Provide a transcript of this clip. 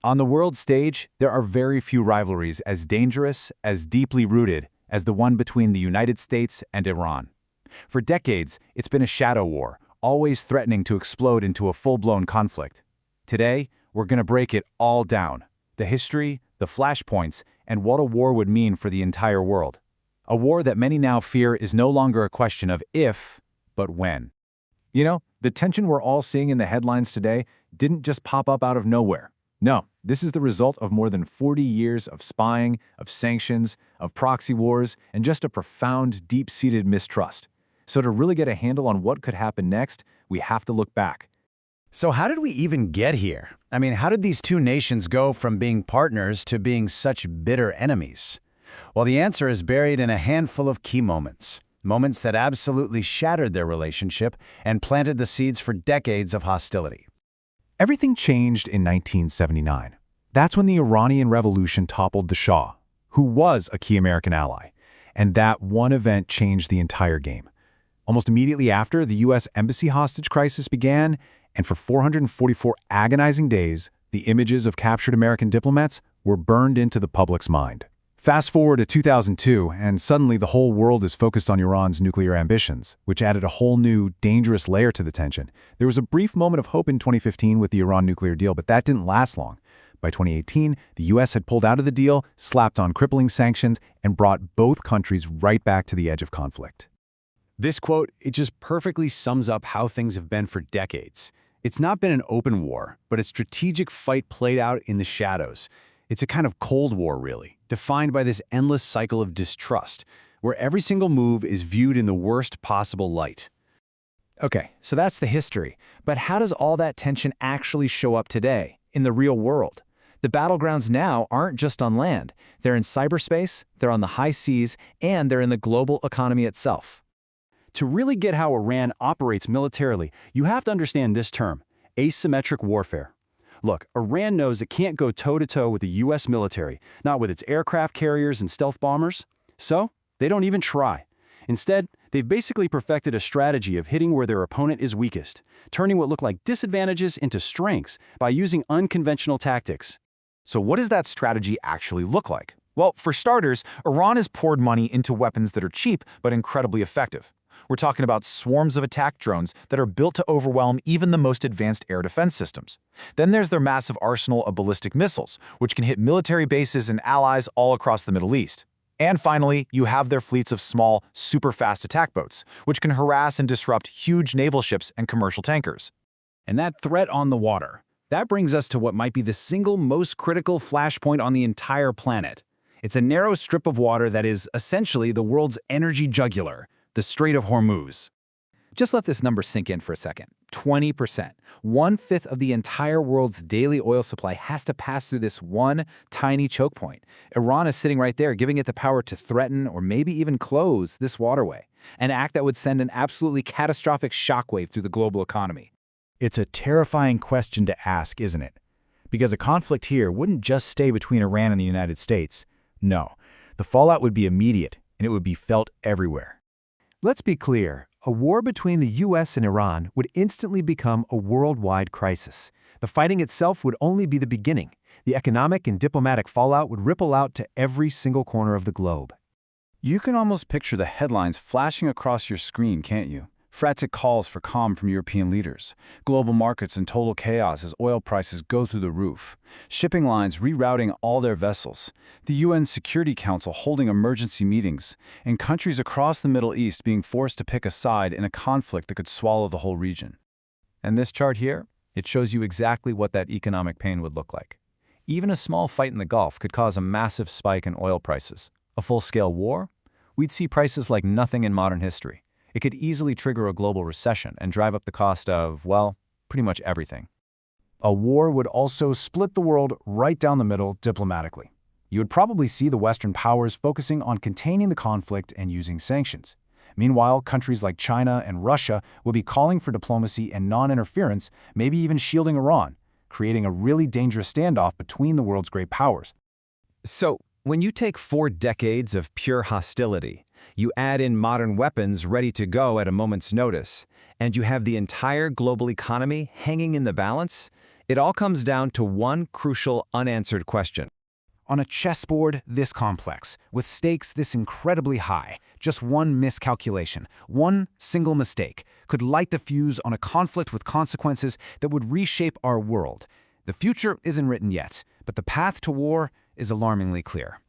On the world stage, there are very few rivalries as dangerous, as deeply rooted, as the one between the United States and Iran. For decades, it's been a shadow war, always threatening to explode into a full-blown conflict. Today, we're going to break it all down. The history, the flashpoints, and what a war would mean for the entire world. A war that many now fear is no longer a question of if, but when. You know, the tension we're all seeing in the headlines today didn't just pop up out of nowhere. No, this is the result of more than 40 years of spying, of sanctions, of proxy wars, and just a profound, deep-seated mistrust. So to really get a handle on what could happen next, we have to look back. So how did we even get here? I mean, how did these two nations go from being partners to being such bitter enemies? Well, the answer is buried in a handful of key moments. Moments that absolutely shattered their relationship and planted the seeds for decades of hostility. Everything changed in 1979. That's when the Iranian Revolution toppled the Shah, who was a key American ally. And that one event changed the entire game. Almost immediately after, the U.S. embassy hostage crisis began, and for 444 agonizing days, the images of captured American diplomats were burned into the public's mind. Fast forward to 2002, and suddenly the whole world is focused on Iran's nuclear ambitions, which added a whole new, dangerous layer to the tension. There was a brief moment of hope in 2015 with the Iran nuclear deal, but that didn't last long. By 2018, the U.S. had pulled out of the deal, slapped on crippling sanctions, and brought both countries right back to the edge of conflict. This quote, it just perfectly sums up how things have been for decades. It's not been an open war, but a strategic fight played out in the shadows. It's a kind of Cold War, really, defined by this endless cycle of distrust, where every single move is viewed in the worst possible light. Okay, so that's the history. But how does all that tension actually show up today, in the real world? The battlegrounds now aren't just on land. They're in cyberspace, they're on the high seas, and they're in the global economy itself. To really get how Iran operates militarily, you have to understand this term, asymmetric warfare. Look, Iran knows it can't go toe-to-toe with the U.S. military, not with its aircraft carriers and stealth bombers. So, they don't even try. Instead, they've basically perfected a strategy of hitting where their opponent is weakest, turning what look like disadvantages into strengths by using unconventional tactics. So what does that strategy actually look like? Well, for starters, Iran has poured money into weapons that are cheap but incredibly effective. We're talking about swarms of attack drones that are built to overwhelm even the most advanced air defense systems. Then there's their massive arsenal of ballistic missiles, which can hit military bases and allies all across the Middle East. And finally, you have their fleets of small, super-fast attack boats, which can harass and disrupt huge naval ships and commercial tankers. And that threat on the water, that brings us to what might be the single most critical flashpoint on the entire planet. It's a narrow strip of water that is essentially the world's energy jugular, the Strait of Hormuz. Just let this number sink in for a second. 20%. 1/5 of the entire world's daily oil supply has to pass through this one tiny choke point. Iran is sitting right there, giving it the power to threaten or maybe even close this waterway, an act that would send an absolutely catastrophic shockwave through the global economy. It's a terrifying question to ask, isn't it? Because a conflict here wouldn't just stay between Iran and the United States. No, the fallout would be immediate, and it would be felt everywhere. Let's be clear, a war between the U.S. and Iran would instantly become a worldwide crisis. The fighting itself would only be the beginning. The economic and diplomatic fallout would ripple out to every single corner of the globe. You can almost picture the headlines flashing across your screen, can't you? Frantic calls for calm from European leaders, global markets in total chaos as oil prices go through the roof, shipping lines rerouting all their vessels, the UN Security Council holding emergency meetings, and countries across the Middle East being forced to pick a side in a conflict that could swallow the whole region. And this chart here, it shows you exactly what that economic pain would look like. Even a small fight in the Gulf could cause a massive spike in oil prices. A full-scale war? We'd see prices like nothing in modern history. It could easily trigger a global recession and drive up the cost of, well, pretty much everything. A war would also split the world right down the middle diplomatically. You would probably see the Western powers focusing on containing the conflict and using sanctions. Meanwhile, countries like China and Russia would be calling for diplomacy and non-interference, maybe even shielding Iran, creating a really dangerous standoff between the world's great powers. So, when you take 4 decades of pure hostility, you add in modern weapons ready to go at a moment's notice, and you have the entire global economy hanging in the balance, It all comes down to one crucial unanswered question. On a chessboard this complex, with stakes this incredibly high, just one miscalculation, one single mistake, could light the fuse on a conflict with consequences that would reshape our world. The future isn't written yet, but the path to war is alarmingly clear.